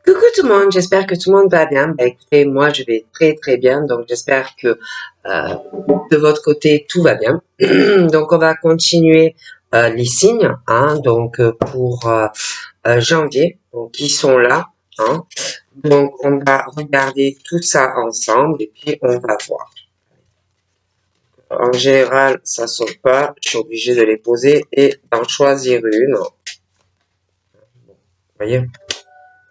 Coucou tout le monde, j'espère que tout le monde va bien. Bah, écoutez, moi je vais très très bien, donc j'espère que de votre côté tout va bien. Donc on va continuer les signes, hein, donc pour janvier, donc qui sont là, hein. Donc on va regarder tout ça ensemble et puis on va voir. En général, ça saute pas, je suis obligé de les poser et d'en choisir une. Vous voyez?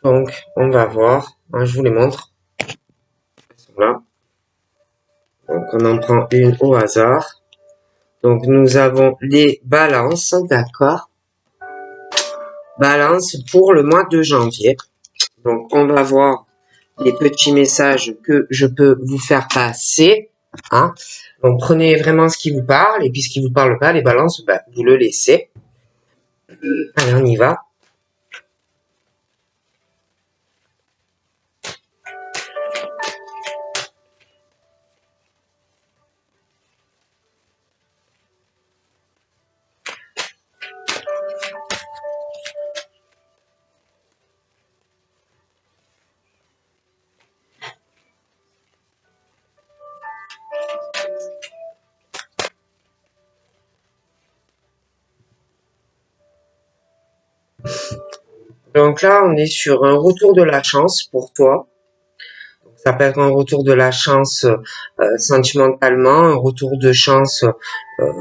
Donc on va voir, hein, je vous les montre. Elles sont là. Donc, on en prend une au hasard. Donc, nous avons les balances, d'accord? Balance pour le mois de janvier. Donc, on va voir les petits messages que je peux vous faire passer. Hein? Donc, prenez vraiment ce qui vous parle. Et puis, ce qui vous parle pas, les balances, bah, vous le laissez. Allez, on y va. Donc là, on est sur un retour de la chance pour toi. Ça peut être un retour de la chance sentimentalement, un retour de chance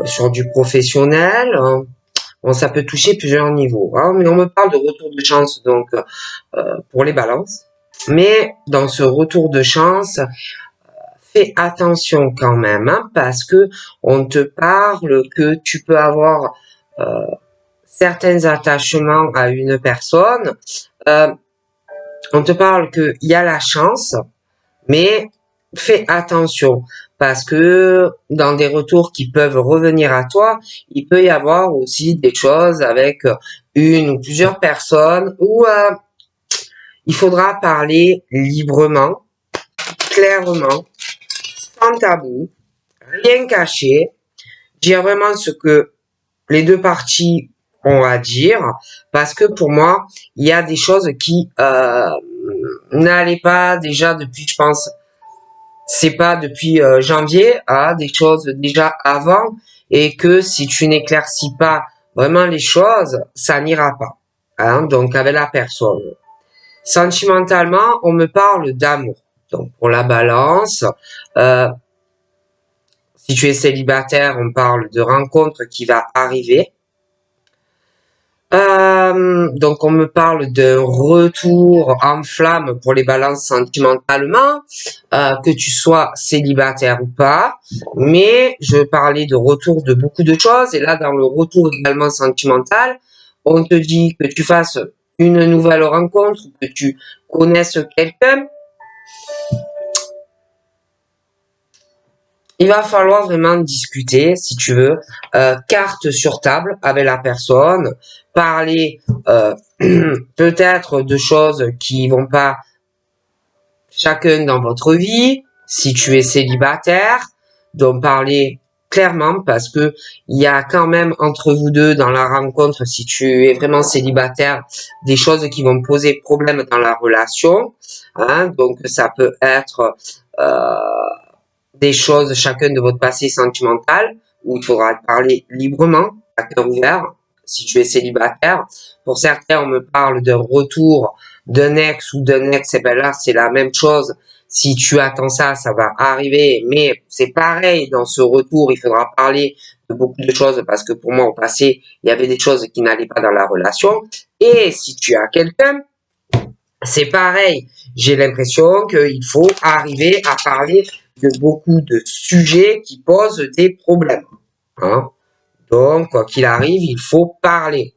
sur du professionnel. Bon, ça peut toucher plusieurs niveaux, hein, mais on me parle de retour de chance donc pour les balances. Mais dans ce retour de chance, fais attention quand même, hein, parce que on te parle que tu peux avoir certains attachements à une personne. On te parle qu'il y a la chance, mais fais attention parce que dans des retours qui peuvent revenir à toi, il peut y avoir aussi des choses avec une ou plusieurs personnes où il faudra parler librement, clairement, sans tabou, rien cacher, dire vraiment ce que les deux parties ont à dire, parce que pour moi, il y a des choses qui n'allaient pas déjà depuis, je pense, c'est pas depuis janvier, à des choses déjà avant, et que si tu n'éclaircis pas vraiment les choses, ça n'ira pas, hein, donc avec la personne. Sentimentalement, on me parle d'amour. Donc pour la balance, si tu es célibataire, on parle de rencontre qui va arriver. Donc on me parle d'un retour en flamme pour les balances sentimentalement, que tu sois célibataire ou pas, mais je parlais de retour de beaucoup de choses, et là dans le retour également sentimental, on te dit que tu fasses une nouvelle rencontre, que tu connaisses quelqu'un. Il va falloir vraiment discuter, si tu veux, carte sur table avec la personne, parler peut-être de choses qui vont pas chacun dans votre vie, si tu es célibataire, donc parler clairement parce que il y a quand même entre vous deux dans la rencontre, si tu es vraiment célibataire, des choses qui vont poser problème dans la relation, hein, donc ça peut être des choses chacun de votre passé sentimental, où il faudra parler librement, à cœur ouvert, si tu es célibataire. Pour certains, on me parle d'un retour d'un ex ou d'un ex, et ben là, c'est la même chose. Si tu attends ça, ça va arriver, mais c'est pareil, dans ce retour, il faudra parler de beaucoup de choses, parce que pour moi, au passé, il y avait des choses qui n'allaient pas dans la relation. Et si tu as quelqu'un, c'est pareil. J'ai l'impression qu'il faut arriver à parler de beaucoup de sujets qui posent des problèmes, hein. Donc, quoi qu'il arrive, il faut parler.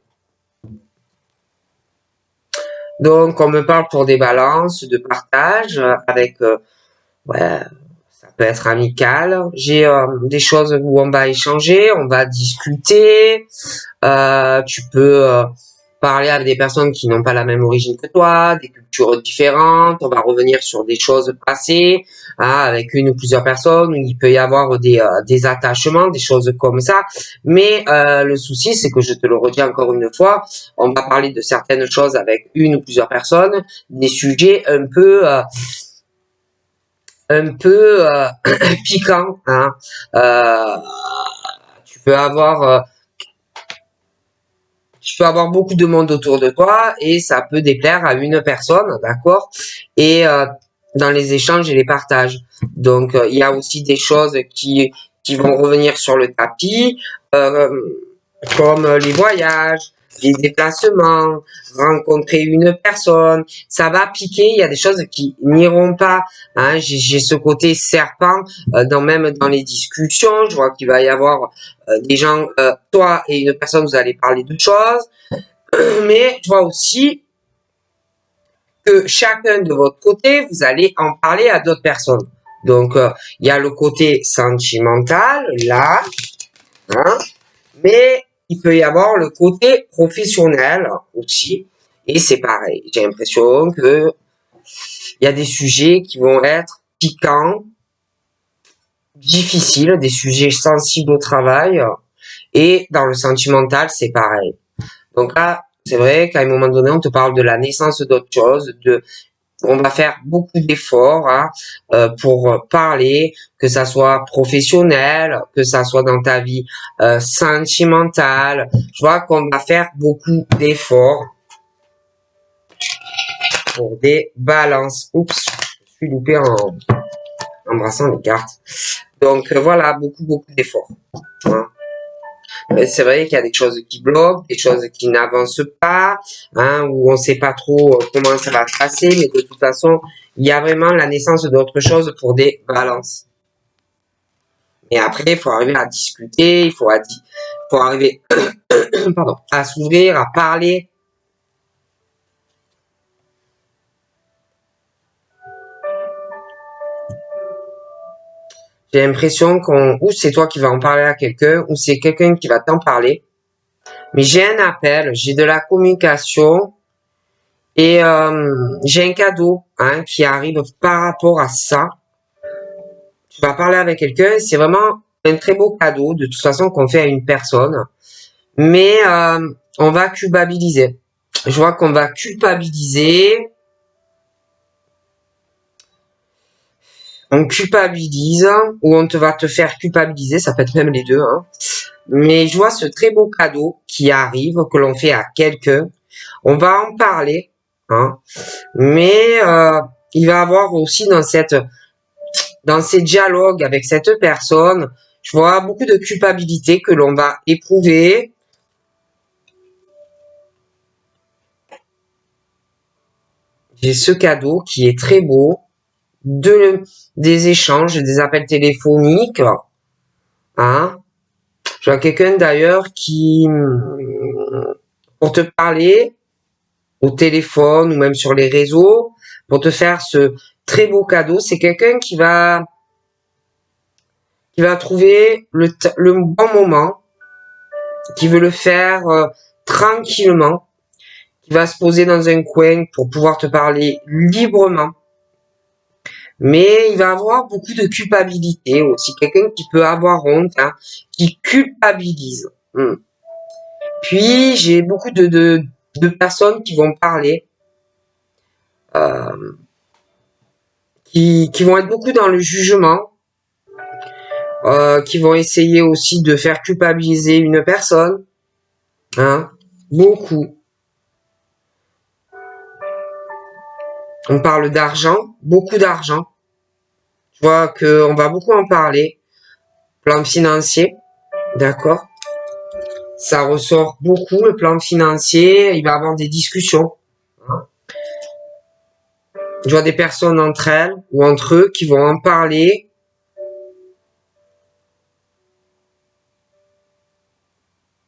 Donc, on me parle pour des balances de partage avec, ouais, ça peut être amical. J'ai des choses où on va échanger, on va discuter. Tu peux parler avec des personnes qui n'ont pas la même origine que toi, des cultures différentes. On va revenir sur des choses passées, hein, avec une ou plusieurs personnes où il peut y avoir des attachements, des choses comme ça. Mais le souci, c'est que je te le redis encore une fois, on va parler de certaines choses avec une ou plusieurs personnes, des sujets un peu piquants. Hein. Euh, tu peux avoir beaucoup de monde autour de toi et ça peut déplaire à une personne, d'accord? Et dans les échanges et les partages. Donc, il y a aussi des choses qui vont revenir sur le tapis, euh, comme les voyages, les déplacements, rencontrer une personne. Ça va piquer, il y a des choses qui n'iront pas. Hein. J'ai ce côté serpent même dans les discussions. Je vois qu'il va y avoir des gens, toi et une personne, vous allez parler de choses. Mais je vois aussi que chacun de votre côté, vous allez en parler à d'autres personnes. Donc, il y a le côté sentimental, là, hein, mais il peut y avoir le côté professionnel aussi. Et c'est pareil. J'ai l'impression que il y a des sujets qui vont être piquants, difficiles, des sujets sensibles au travail. Et dans le sentimental, c'est pareil. Donc là, c'est vrai qu'à un moment donné, on te parle de la naissance d'autre chose, on va faire beaucoup d'efforts, hein, pour parler, que ça soit professionnel, que ça soit dans ta vie sentimentale. Je vois qu'on va faire beaucoup d'efforts pour des balances. Oups, je suis loupé en embrassant les cartes. Donc voilà, beaucoup d'efforts. Hein. C'est vrai qu'il y a des choses qui bloquent, des choses qui n'avancent pas, hein, où on ne sait pas trop comment ça va se passer, mais de toute façon, il y a vraiment la naissance d'autre chose pour des balances. Et après, il faut arriver à discuter, il faut arriver pardon, à s'ouvrir, à parler. J'ai l'impression ou c'est toi qui vas en parler à quelqu'un, ou c'est quelqu'un qui va t'en parler. Mais j'ai un appel, j'ai de la communication, et j'ai un cadeau, hein, qui arrive par rapport à ça. Tu vas parler avec quelqu'un, c'est vraiment un très beau cadeau, de toute façon, qu'on fait à une personne. Mais on va culpabiliser. Je vois qu'on va culpabiliser. On culpabilise, ou on va te faire culpabiliser, ça peut être même les deux. Hein. Mais je vois ce très beau cadeau qui arrive, que l'on fait à quelqu'un. On va en parler. Hein. Mais il va avoir aussi dans ces dialogues avec cette personne, je vois beaucoup de culpabilité que l'on va éprouver. J'ai ce cadeau qui est très beau, des échanges, des appels téléphoniques. Hein. Je vois quelqu'un d'ailleurs pour te parler au téléphone ou même sur les réseaux, pour te faire ce très beau cadeau, c'est quelqu'un qui va trouver le bon moment, qui veut le faire tranquillement, qui va se poser dans un coin pour pouvoir te parler librement. Mais il va avoir beaucoup de culpabilité aussi, quelqu'un qui peut avoir honte, hein, qui culpabilise. Puis j'ai beaucoup de personnes qui vont parler, qui vont être beaucoup dans le jugement, qui vont essayer aussi de faire culpabiliser une personne, hein, beaucoup. On parle d'argent, beaucoup d'argent. Je vois qu'on va beaucoup en parler. Plan financier, d'accord. Ça ressort beaucoup, le plan financier. Il va y avoir des discussions. Je vois des personnes entre elles ou entre eux qui vont en parler.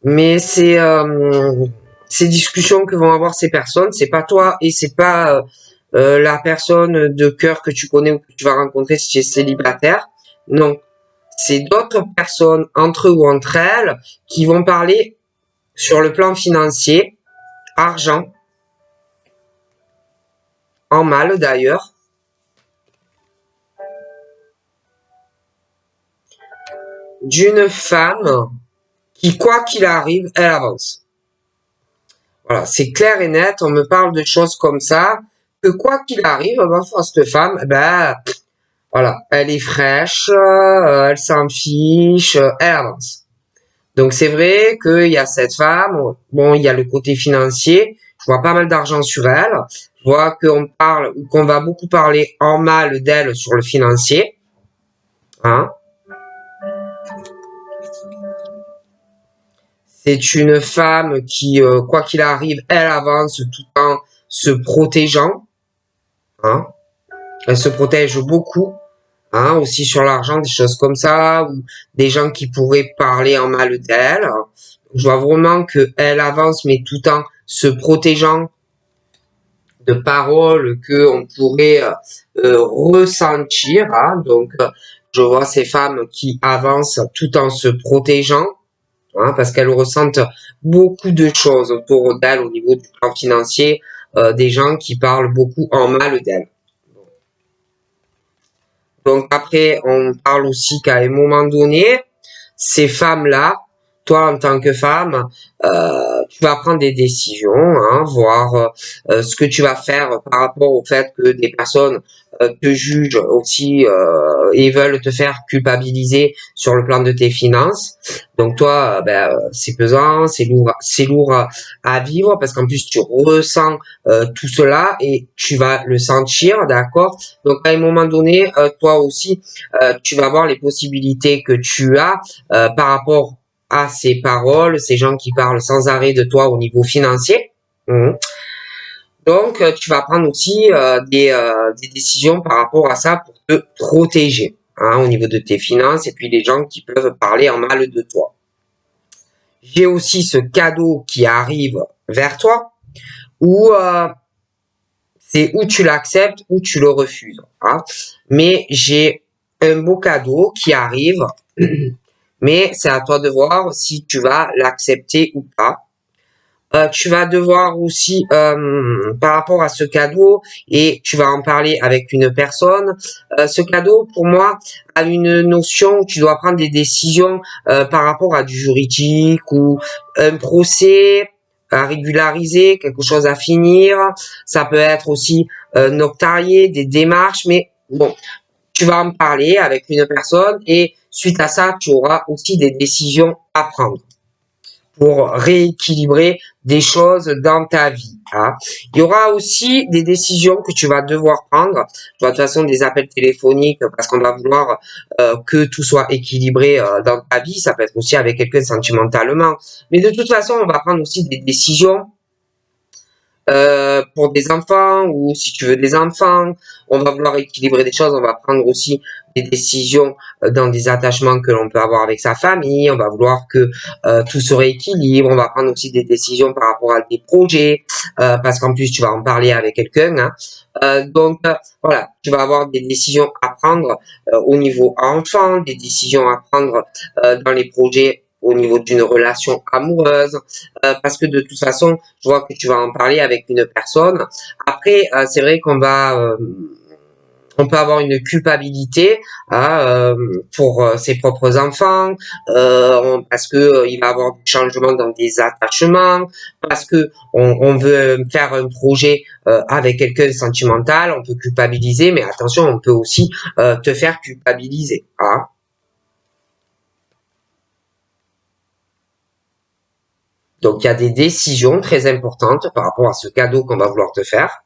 Mais ces discussions que vont avoir ces personnes, c'est pas toi et c'est pas la personne de cœur que tu connais ou que tu vas rencontrer si tu es célibataire. Non, c'est d'autres personnes entre eux ou entre elles qui vont parler sur le plan financier. argent, en mal d'ailleurs, d'une femme qui, quoi qu'il arrive, elle avance. Voilà, c'est clair et net, on me parle de choses comme ça, que quoi qu'il arrive, cette femme, voilà, elle est fraîche, elle s'en fiche, elle avance. Donc c'est vrai qu'il y a cette femme, bon, il y a le côté financier, je vois pas mal d'argent sur elle, je vois qu'on va beaucoup parler en mal d'elle sur le financier, hein. C'est une femme qui, quoi qu'il arrive, elle avance tout en se protégeant, hein. Elle se protège beaucoup, hein, aussi sur l'argent, des choses comme ça, ou des gens qui pourraient parler en mal d'elle. Je vois vraiment qu'elle avance, mais tout en se protégeant de paroles que on pourrait ressentir, hein. Donc, je vois ces femmes qui avancent tout en se protégeant, hein, parce qu'elles ressentent beaucoup de choses autour d'elles au niveau du plan financier, des gens qui parlent beaucoup en mal d'elles. Donc après, on parle aussi qu'à un moment donné, ces femmes-là, toi en tant que femme, tu vas prendre des décisions, hein, voir ce que tu vas faire par rapport au fait que des personnes te jugent aussi et veulent te faire culpabiliser sur le plan de tes finances. Donc toi, c'est pesant, c'est lourd à vivre parce qu'en plus tu ressens tout cela et tu vas le sentir, d'accord? Donc à un moment donné, toi aussi, tu vas voir les possibilités que tu as par rapport à ces paroles, ces gens qui parlent sans arrêt de toi au niveau financier. Mhm. Donc, tu vas prendre aussi des décisions par rapport à ça pour te protéger, hein, au niveau de tes finances et puis les gens qui peuvent parler en mal de toi. J'ai aussi ce cadeau qui arrive vers toi où c'est où tu l'acceptes ou tu le refuses, hein. Mais j'ai un beau cadeau qui arrive, mais c'est à toi de voir si tu vas l'accepter ou pas. Tu vas devoir aussi, par rapport à ce cadeau, et tu vas en parler avec une personne, ce cadeau, pour moi, a une notion où tu dois prendre des décisions par rapport à du juridique ou un procès à régulariser, quelque chose à finir. Ça peut être aussi notarié, des démarches, mais bon, tu vas en parler avec une personne et suite à ça, tu auras aussi des décisions à prendre pour rééquilibrer des choses dans ta vie, hein. Il y aura aussi des décisions que tu vas devoir prendre. De toute façon, des appels téléphoniques parce qu'on va vouloir que tout soit équilibré dans ta vie. Ça peut être aussi avec quelqu'un sentimentalement. Mais de toute façon, on va prendre aussi des décisions pour des enfants ou si tu veux des enfants, on va vouloir équilibrer des choses, on va prendre aussi des décisions dans des attachements que l'on peut avoir avec sa famille, on va vouloir que tout se rééquilibre, on va prendre aussi des décisions par rapport à des projets, parce qu'en plus tu vas en parler avec quelqu'un, hein. Donc voilà, tu vas avoir des décisions à prendre au niveau enfant, des décisions à prendre dans les projets au niveau d'une relation amoureuse, parce que de toute façon, je vois que tu vas en parler avec une personne. Après, c'est vrai on peut avoir une culpabilité pour ses propres enfants, parce que il va y avoir du changement dans des attachements, parce que on veut faire un projet avec quelqu'un de sentimental, on peut culpabiliser, mais attention, on peut aussi te faire culpabiliser, hein. Donc, il y a des décisions très importantes par rapport à ce cadeau qu'on va vouloir te faire.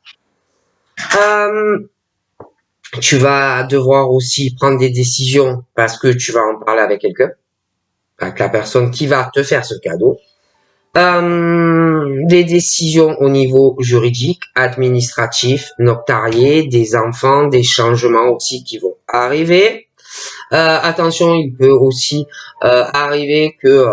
Tu vas devoir aussi prendre des décisions parce que tu vas en parler avec quelqu'un, avec la personne qui va te faire ce cadeau. Des décisions au niveau juridique, administratif, notarié, des enfants, des changements aussi qui vont arriver. Attention, il peut aussi arriver que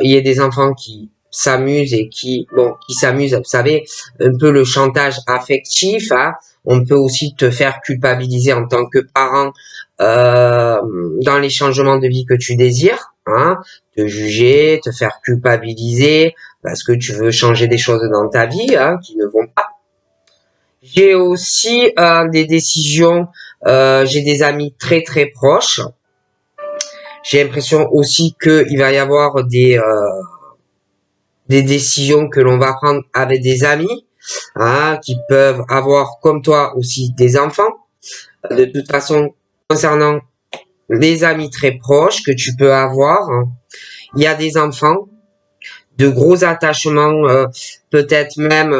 il y ait des enfants qui s'amuse et qui s'amuse, vous savez, un peu le chantage affectif, hein. On peut aussi te faire culpabiliser en tant que parent dans les changements de vie que tu désires, hein, te juger, te faire culpabiliser parce que tu veux changer des choses dans ta vie, hein, qui ne vont pas. J'ai aussi des décisions, j'ai des amis très très proches. J'ai l'impression aussi qu'il va y avoir des décisions que l'on va prendre avec des amis, hein, qui peuvent avoir comme toi aussi des enfants. De toute façon, concernant les amis très proches que tu peux avoir, hein, il y a des enfants, de gros attachements, peut-être même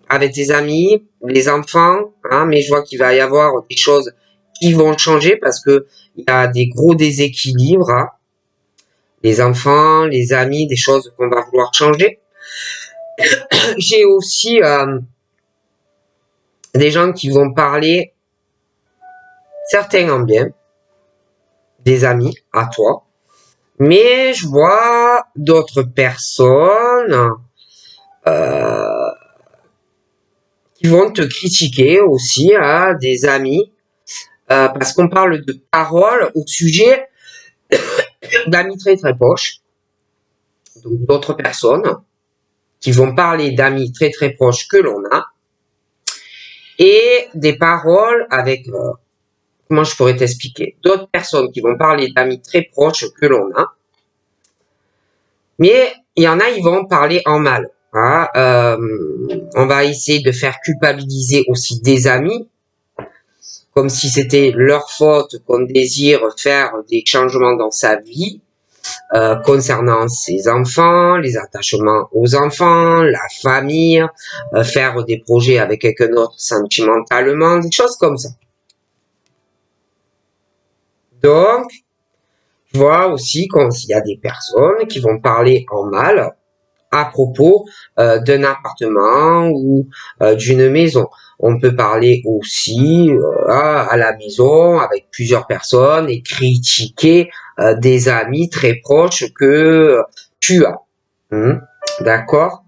avec tes amis, les enfants, hein, mais je vois qu'il va y avoir des choses qui vont changer parce que il y a des gros déséquilibres, hein. Les enfants, les amis, des choses qu'on va vouloir changer. J'ai aussi des gens qui vont parler, certains en bien, des amis à toi, mais je vois d'autres personnes qui vont te critiquer aussi, à des amis, parce qu'on parle de paroles au sujet d'amis très très proches, donc d'autres personnes qui vont parler d'amis très très proches que l'on a, et des paroles avec, comment je pourrais t'expliquer, d'autres personnes qui vont parler d'amis très proches que l'on a, mais il y en a, ils vont parler en mal. Hein, on va essayer de faire culpabiliser aussi des amis, comme si c'était leur faute qu'on désire faire des changements dans sa vie, concernant ses enfants, les attachements aux enfants, la famille, faire des projets avec quelqu'un d'autre sentimentalement, des choses comme ça. Donc, je vois aussi qu'il y a des personnes qui vont parler en mal à propos d'un appartement ou d'une maison. On peut parler aussi à la maison avec plusieurs personnes et critiquer des amis très proches que tu as. D'accord.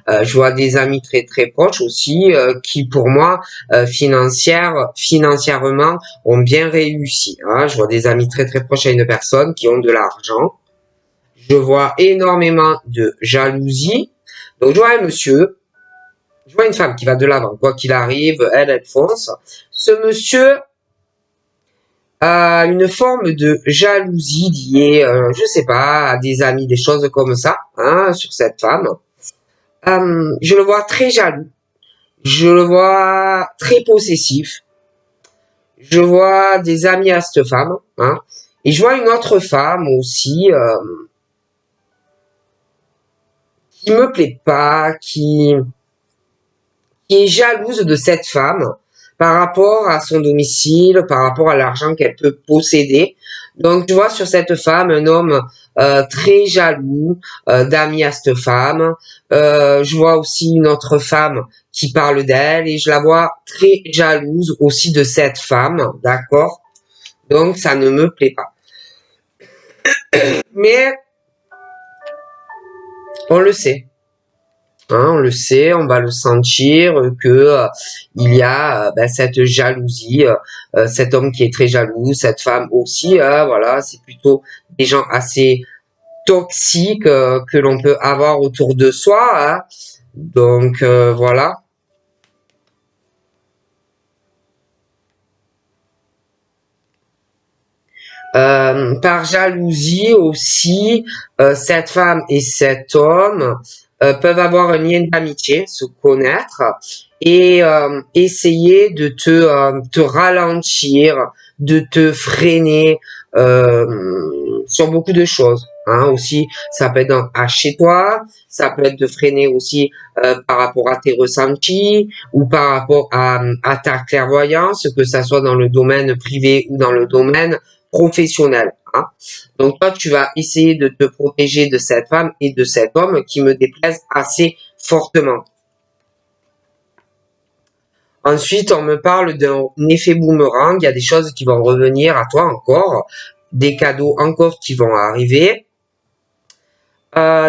Je vois des amis très très proches aussi qui pour moi financièrement ont bien réussi. Hein. Je vois des amis très très proches à une personne qui ont de l'argent. Je vois énormément de jalousie. Donc je vois un monsieur, je vois une femme qui va de l'avant, quoi qu'il arrive, elle fonce. Ce monsieur a une forme de jalousie liée, je sais pas, à des amis, des choses comme ça, hein, sur cette femme. Je le vois très jaloux. Je le vois très possessif. Je vois des amis à cette femme, hein. Et je vois une autre femme aussi, qui me plaît pas, qui est jalouse de cette femme par rapport à son domicile, par rapport à l'argent qu'elle peut posséder. Donc, je vois sur cette femme un homme très jaloux d'amis à cette femme. Je vois aussi une autre femme qui parle d'elle et je la vois très jalouse aussi de cette femme, d'accord? Donc, ça ne me plaît pas. Mais, on le sait. Hein, on le sait, on va le sentir que il y a cette jalousie, cet homme qui est très jaloux, cette femme aussi, voilà, c'est plutôt des gens assez toxiques que l'on peut avoir autour de soi. Hein. Donc voilà. Par jalousie aussi, cette femme et cet homme peuvent avoir un lien d'amitié, se connaître et essayer de te ralentir, de te freiner sur beaucoup de choses. Hein, aussi, ça peut être chez toi, ça peut être de freiner aussi par rapport à tes ressentis ou par rapport à ta clairvoyance, que ça soit dans le domaine privé ou dans le domaine professionnel. Hein. Donc toi, tu vas essayer de te protéger de cette femme et de cet homme qui me déplaisent assez fortement. Ensuite, on me parle d'un effet boomerang. Il y a des choses qui vont revenir à toi encore, des cadeaux encore qui vont arriver.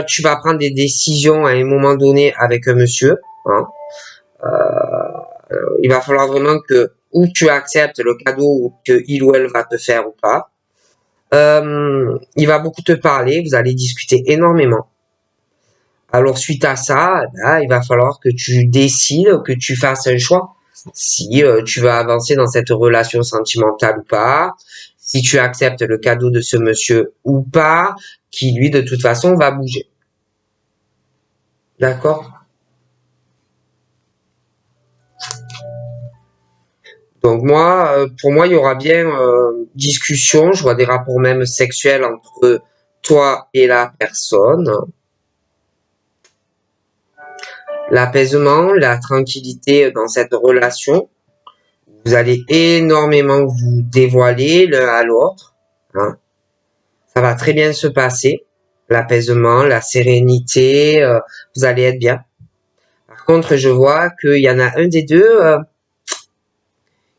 Tu vas prendre des décisions à un moment donné avec un monsieur. Hein. Il va falloir vraiment que ou tu acceptes le cadeau que il ou elle va te faire ou pas. Il va beaucoup te parler, vous allez discuter énormément. Alors suite à ça, là, il va falloir que tu décides, que tu fasses un choix. Si tu vas avancer dans cette relation sentimentale ou pas, si tu acceptes le cadeau de ce monsieur ou pas, qui lui de toute façon va bouger. D'accord? Donc moi, pour moi, il y aura bien discussion, je vois des rapports même sexuels entre toi et la personne. L'apaisement, la tranquillité dans cette relation. Vous allez énormément vous dévoiler l'un à l'autre. Hein. Ça va très bien se passer. L'apaisement, la sérénité, vous allez être bien. Par contre, je vois qu'il y en a un des deux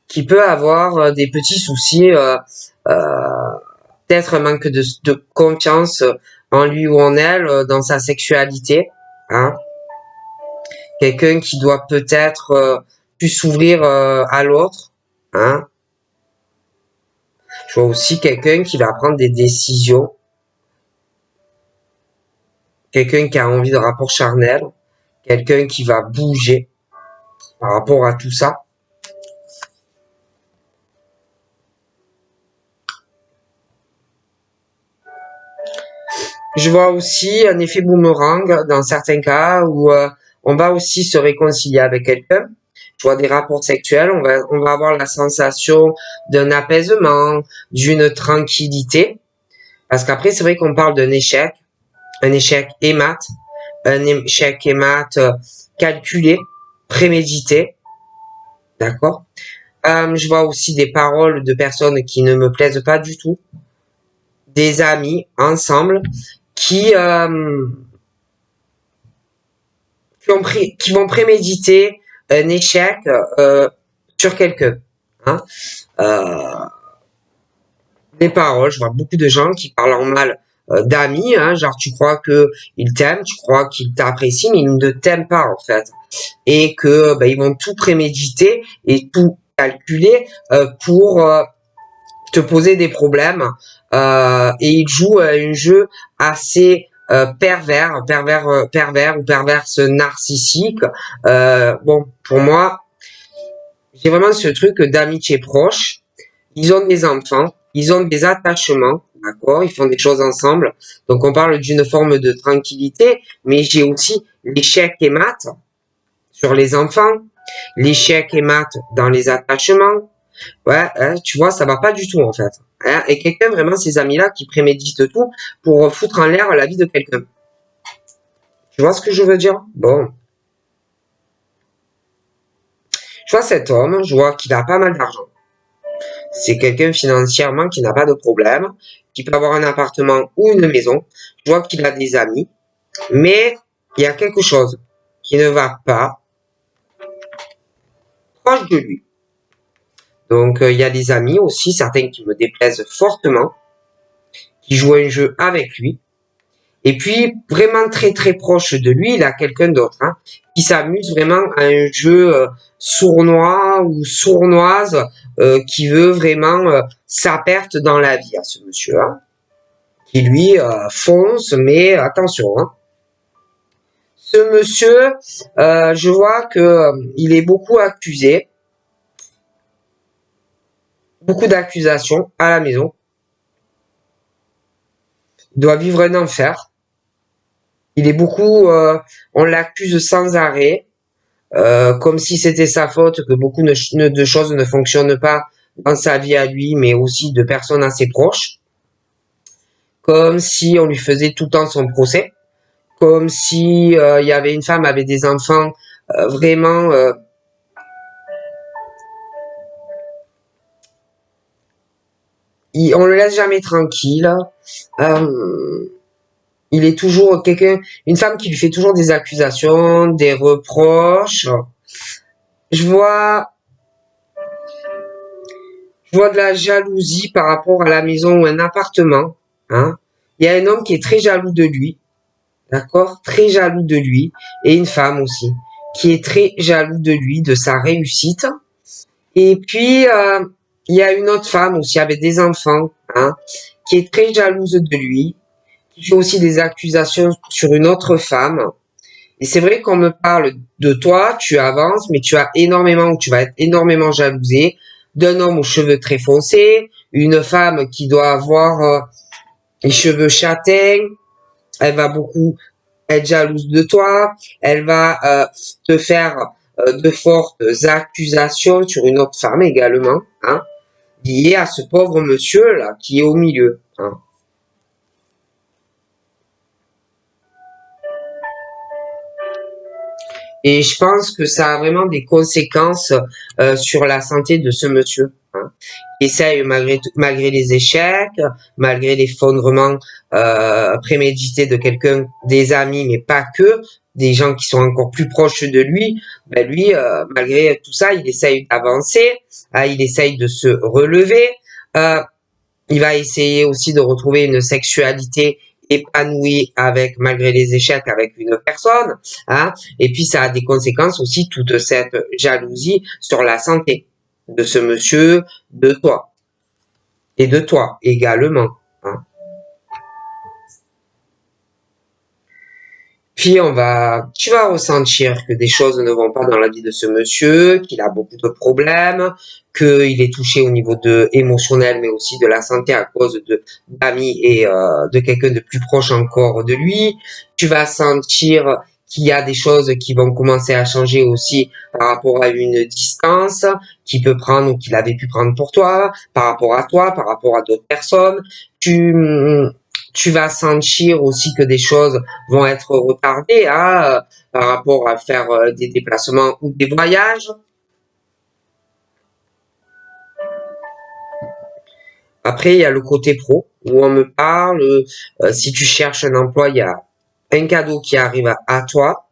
qui peut avoir des petits soucis, peut-être un manque de confiance en lui ou en elle dans sa sexualité. Hein. Quelqu'un qui doit peut-être plus s'ouvrir à l'autre. Hein. Je vois aussi quelqu'un qui va prendre des décisions. Quelqu'un qui a envie de rapport charnel. Quelqu'un qui va bouger par rapport à tout ça. Je vois aussi un effet boomerang dans certains cas où on va aussi se réconcilier avec quelqu'un. Je vois des rapports sexuels, on va avoir la sensation d'un apaisement, d'une tranquillité. Parce qu'après, c'est vrai qu'on parle d'un échec, un échec émat, un échec émat calculé, prémédité. D'accord? Je vois aussi des paroles de personnes qui ne me plaisent pas du tout. Des amis ensemble qui, qui vont préméditer un échec sur quelqu'un. Hein. Des paroles, je vois beaucoup de gens qui parlent en mal d'amis, hein, genre tu crois que ils t'aiment, tu crois qu'ils t'apprécient, mais ils ne t'aiment pas en fait, et que ils vont tout préméditer et tout calculer pour te poser des problèmes, et ils jouent un jeu assez pervers ou perverse narcissique. Bon, pour moi, j'ai vraiment ce truc d'amitié proche. Ils ont des enfants, ils ont des attachements, d'accord, ils font des choses ensemble. Donc on parle d'une forme de tranquillité, mais j'ai aussi l'échec et mat sur les enfants, l'échec et mat dans les attachements. Ouais, hein, tu vois, ça va pas du tout en fait. Hein, et quelqu'un vraiment ces amis-là qui préméditent tout pour foutre en l'air la vie de quelqu'un. Tu vois ce que je veux dire? Bon, je vois cet homme, je vois qu'il a pas mal d'argent. C'est quelqu'un financièrement qui n'a pas de problème, qui peut avoir un appartement ou une maison. Je vois qu'il a des amis, mais il y a quelque chose qui ne va pas proche de lui. Donc il y a des amis aussi, certains qui me déplaisent fortement, qui jouent un jeu avec lui. Et puis vraiment très très proche de lui, il a quelqu'un d'autre hein, qui s'amuse vraiment à un jeu sournois ou sournoise qui veut vraiment sa perte dans la vie à ce monsieur. Hein. Qui lui fonce, mais attention. Hein. Ce monsieur, je vois que il est beaucoup accusé, beaucoup d'accusations à la maison. Il doit vivre un enfer. Il est beaucoup, on l'accuse sans arrêt, comme si c'était sa faute, que beaucoup de choses ne fonctionnent pas dans sa vie à lui, mais aussi de personnes assez proches. Comme si on lui faisait tout le temps son procès. Comme si il y avait une femme avec des enfants vraiment on le laisse jamais tranquille. Il est toujours quelqu'un, une femme qui lui fait toujours des accusations, des reproches. Je vois, je vois de la jalousie par rapport à la maison ou un appartement. Hein. Il y a un homme qui est très jaloux de lui. d'accord, très jaloux de lui, et une femme aussi, qui est très jaloux de lui, de sa réussite. Et puis, il y a une autre femme aussi avec des enfants, hein, qui est très jalouse de lui, qui fait aussi des accusations sur une autre femme. Et c'est vrai qu'on me parle de toi, tu avances, mais tu vas être énormément jalousé d'un homme aux cheveux très foncés, une femme qui doit avoir les cheveux châtains, elle va beaucoup être jalouse de toi, elle va te faire de fortes accusations sur une autre femme également, hein, liées à ce pauvre monsieur là qui est au milieu, hein. Et je pense que ça a vraiment des conséquences sur la santé de ce monsieur, hein. Il essaye malgré les échecs, malgré l'effondrement prémédité de quelqu'un, des amis, mais pas que, des gens qui sont encore plus proches de lui, ben lui, malgré tout ça, il essaye d'avancer, hein, il essaye de se relever. Euh, il va essayer aussi de retrouver une sexualité épanouie avec, malgré les échecs, avec une personne, hein. Et puis, ça a des conséquences aussi, toute cette jalousie sur la santé de ce monsieur, de toi. Et de toi également, hein. Puis tu vas ressentir que des choses ne vont pas dans la vie de ce monsieur, qu'il a beaucoup de problèmes, qu'il est touché au niveau de émotionnel, mais aussi de la santé à cause de d'amis et de quelqu'un de plus proche encore de lui. Tu vas sentir qu'il y a des choses qui vont commencer à changer aussi par rapport à une distance qu'il peut prendre ou qu'il avait pu prendre pour toi, par rapport à d'autres personnes. Tu tu vas sentir aussi que des choses vont être retardées, hein, par rapport à faire des déplacements ou des voyages. Après, il y a le côté pro, où on me parle, si tu cherches un emploi, il y a un cadeau qui arrive à toi.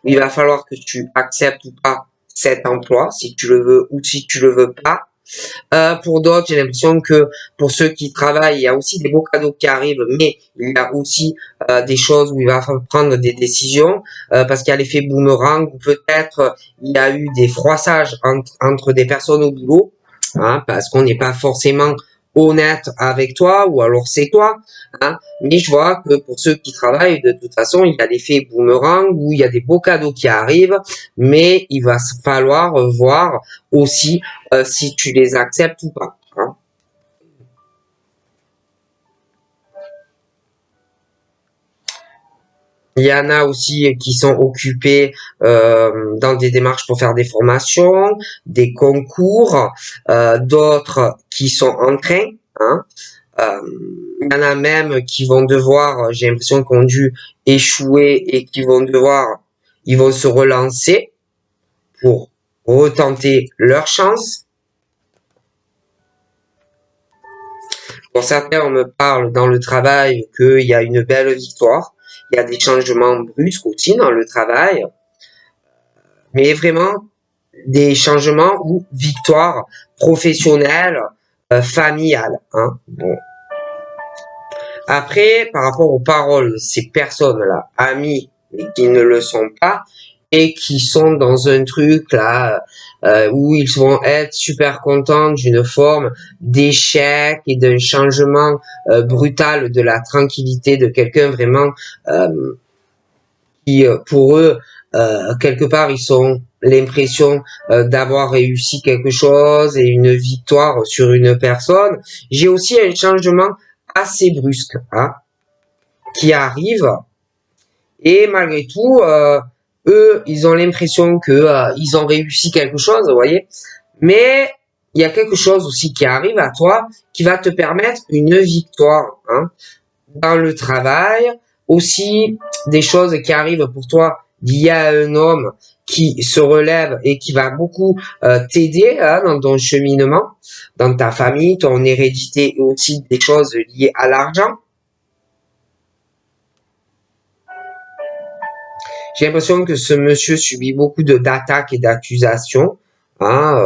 Il va falloir que tu acceptes ou pas cet emploi, si tu le veux ou si tu le veux pas. Pour d'autres, j'ai l'impression que pour ceux qui travaillent, il y a aussi des beaux cadeaux qui arrivent, mais il y a aussi des choses où il va falloir prendre des décisions, parce qu'il y a l'effet boomerang, ou peut-être il y a eu des froissages entre des personnes au boulot, hein, parce qu'on n'est pas forcément honnête avec toi, ou alors c'est toi, hein. Mais je vois que pour ceux qui travaillent, de toute façon, il y a l'effet boomerang, où il y a des beaux cadeaux qui arrivent, mais il va falloir voir aussi si tu les acceptes ou pas, hein. Il y en a aussi qui sont occupés dans des démarches pour faire des formations, des concours, d'autres qui sont en train, hein. Euh, il y en a même qui vont devoir, j'ai l'impression qu'ils ont dû échouer et qui vont ils vont se relancer pour retenter leur chance. Pour certains, on me parle dans le travail qu'il y a une belle victoire. Il y a des changements brusques aussi dans le travail, mais vraiment des changements ou victoires professionnelles, familiales, hein. Bon. Après, par rapport aux paroles de ces personnes-là, amis, mais qui ne le sont pas, et qui sont dans un truc là où ils vont être super contents d'une forme d'échec et d'un changement brutal de la tranquillité de quelqu'un vraiment qui pour eux quelque part ils ont l'impression d'avoir réussi quelque chose et une victoire sur une personne. J'ai aussi un changement assez brusque, hein, qui arrive et malgré tout eux, ils ont l'impression que ils ont réussi quelque chose, vous voyez. Mais il y a quelque chose aussi qui arrive à toi qui va te permettre une victoire, hein, dans le travail. Aussi, des choses qui arrivent pour toi liées à un homme qui se relève et qui va beaucoup t'aider, hein, dans ton cheminement, dans ta famille, ton hérédité et aussi des choses liées à l'argent. J'ai l'impression que ce monsieur subit beaucoup d'attaques et d'accusations, hein,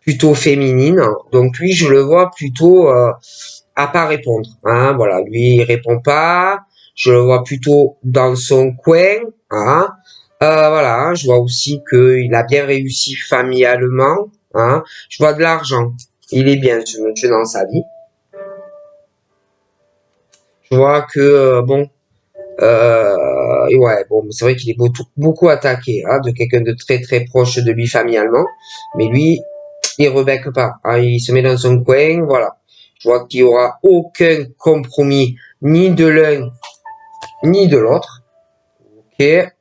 plutôt féminines. Donc lui, je le vois plutôt à pas répondre, hein. Voilà, lui, il répond pas. je le vois plutôt dans son coin, hein. Voilà, hein, je vois aussi qu'il a bien réussi familialement, hein. Je vois de l'argent, il est bien ce monsieur dans sa vie. Je vois que, bon, et ouais, bon, c'est vrai qu'il est beaucoup attaqué, hein, de quelqu'un de très très proche de lui familialement, mais lui, il rebecque pas, hein, il se met dans son coin, voilà. Je vois qu'il y aura aucun compromis, ni de l'un, ni de l'autre. Ok.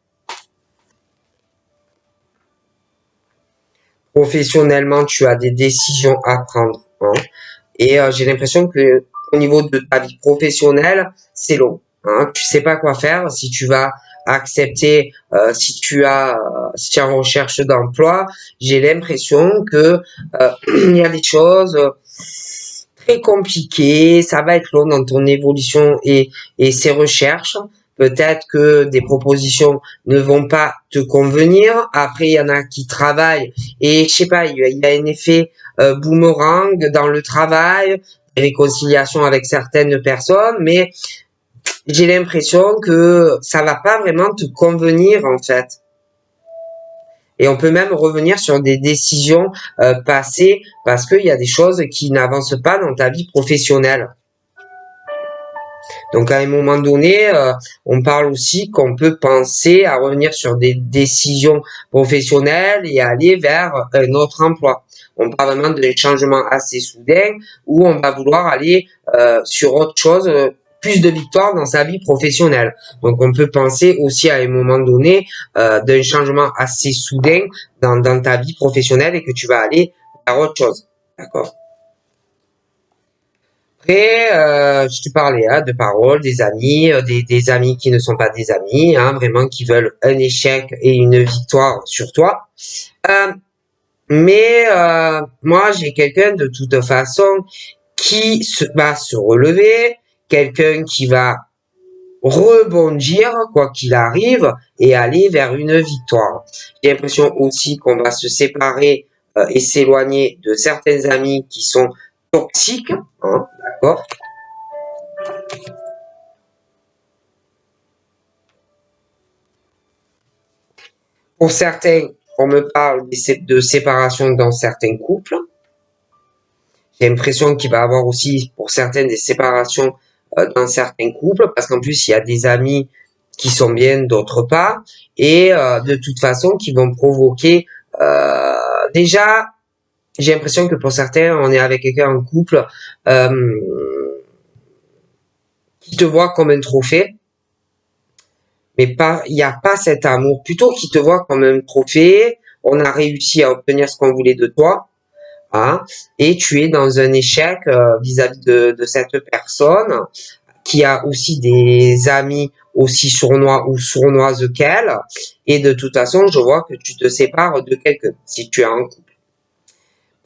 Professionnellement, tu as des décisions à prendre, hein. Et j'ai l'impression que au niveau de ta vie professionnelle, c'est long, hein. Tu sais pas quoi faire si tu vas accepter, si tu es en recherche d'emploi. J'ai l'impression que il y a des choses très compliquées. Ça va être long dans ton évolution et ces recherches. Peut-être que des propositions ne vont pas te convenir. Après, il y en a qui travaillent et je sais pas, il y a un effet boomerang dans le travail, réconciliation avec certaines personnes, mais j'ai l'impression que ça va pas vraiment te convenir en fait. Et on peut même revenir sur des décisions passées parce qu'il y a des choses qui n'avancent pas dans ta vie professionnelle. Donc à un moment donné, on parle aussi qu'on peut penser à revenir sur des décisions professionnelles et aller vers un autre emploi. On parle vraiment d'un changement assez soudain où on va vouloir aller sur autre chose, plus de victoires dans sa vie professionnelle. Donc on peut penser aussi à un moment donné d'un changement assez soudain dans ta vie professionnelle et que tu vas aller vers autre chose. D'accord? Après, je te parlais hein, de paroles, des amis, des amis qui ne sont pas des amis, hein, vraiment qui veulent un échec et une victoire sur toi. Euh, mais moi, j'ai quelqu'un de toute façon va se relever, quelqu'un qui va rebondir quoi qu'il arrive et aller vers une victoire. J'ai l'impression aussi qu'on va se séparer et s'éloigner de certains amis qui sont toxiques, hein, d'accord? Pour certains, on me parle de séparation dans certains couples. J'ai l'impression qu'il va y avoir aussi pour certains des séparations dans certains couples, parce qu'en plus il y a des amis qui sont bien, d'autres pas, et de toute façon qui vont provoquer déjà. J'ai l'impression que pour certains, on est avec quelqu'un en couple qui te voit comme un trophée, mais pas, il n'y a pas cet amour. Plutôt qui te voit comme un trophée, on a réussi à obtenir ce qu'on voulait de toi, hein, et tu es dans un échec vis-à-vis de cette personne qui a aussi des amis aussi sournois ou sournoises qu'elle, et de toute façon, je vois que tu te sépares de quelqu'un si tu es en couple.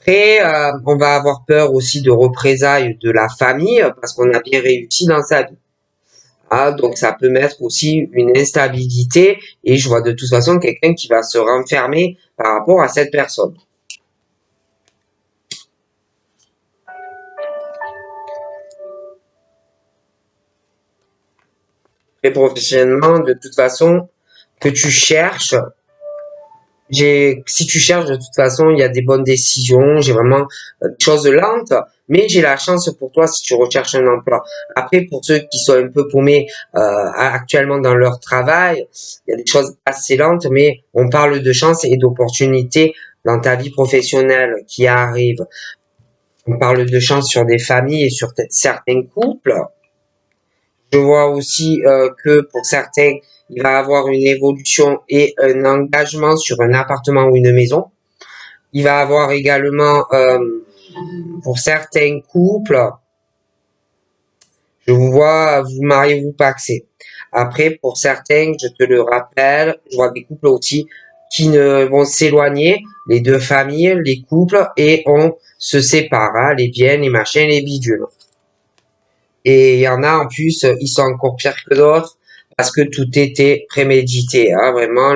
Après, on va avoir peur aussi de représailles de la famille parce qu'on a bien réussi dans sa vie. Ah, donc ça peut mettre aussi une instabilité et je vois de toute façon quelqu'un qui va se renfermer par rapport à cette personne. Et professionnellement, de toute façon, que tu cherches, si tu cherches, de toute façon, il y a des bonnes décisions, j'ai vraiment des choses lentes, mais j'ai la chance pour toi si tu recherches un emploi. Après, pour ceux qui sont un peu paumés actuellement dans leur travail, il y a des choses assez lentes, mais on parle de chance et d'opportunités dans ta vie professionnelle qui arrivent. On parle de chance sur des familles et sur certains couples. Je vois aussi que pour certains, il va avoir une évolution et un engagement sur un appartement ou une maison. Il va avoir également, pour certains couples, je vous vois vous marier, vous paxer. Après, pour certains, je te le rappelle, je vois des couples aussi qui ne vont s'éloigner, les deux familles, les couples, et on se sépare, hein, les biens, les machins, les bidules. Et il y en a en plus, ils sont encore pires que d'autres parce que tout était prémédité, hein, vraiment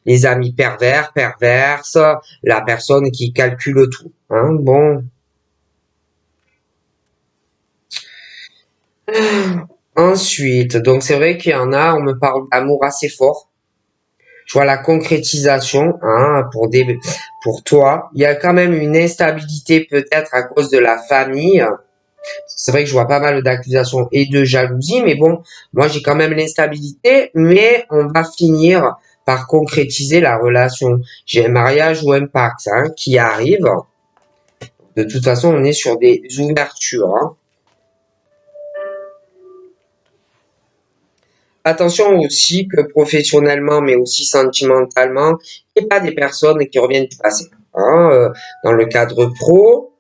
les amis pervers, perverses, la personne qui calcule tout. Hein, bon, Ensuite, donc c'est vrai qu'il y en a, on me parle d'amour assez fort. Je vois la concrétisation, hein, pour toi. Il y a quand même une instabilité peut-être à cause de la famille. C'est vrai que je vois pas mal d'accusations et de jalousie, mais bon, moi j'ai quand même l'instabilité, mais on va finir par concrétiser la relation. J'ai un mariage ou un pacte, hein, qui arrive. De toute façon, on est sur des ouvertures, hein. Attention aussi que professionnellement, mais aussi sentimentalement, il n'y ait pas des personnes qui reviennent du passé, hein, dans le cadre pro,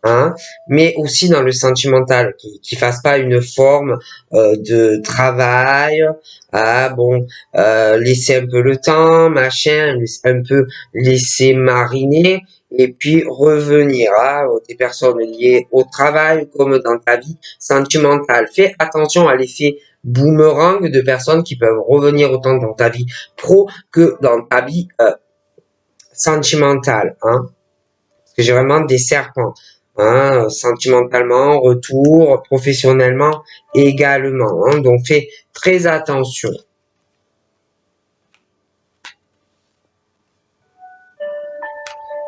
hein, mais aussi dans le sentimental, qui fasse pas une forme de travail, ah bon, laisser un peu le temps, machin, un peu laisser mariner, et puis revenir à des personnes liées au travail comme dans ta vie sentimentale. Fais attention à l'effet boomerang de personnes qui peuvent revenir autant dans ta vie pro que dans ta vie sentimentale, hein. Parce que j'ai vraiment des serpents, hein, sentimentalement, retour, professionnellement également, hein, donc fais très attention.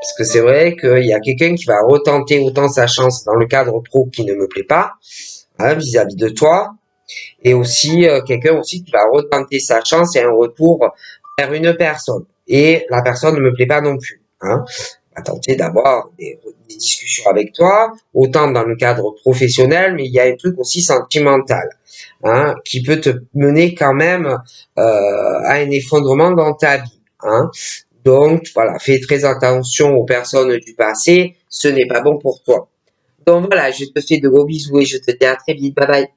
Parce que c'est vrai qu'il y a quelqu'un qui va retenter autant sa chance dans le cadre pro qui ne me plaît pas, hein, vis-à-vis de toi, et aussi quelqu'un aussi qui va retenter sa chance et un retour vers une personne. Et la personne ne me plaît pas non plus, hein. Va tenter d'avoir des discussions avec toi, autant dans le cadre professionnel, mais il y a un truc aussi sentimental, hein, qui peut te mener quand même à un effondrement dans ta vie, hein. Donc voilà, fais très attention aux personnes du passé, ce n'est pas bon pour toi. Donc voilà, je te fais de gros bisous et je te dis à très vite, bye bye.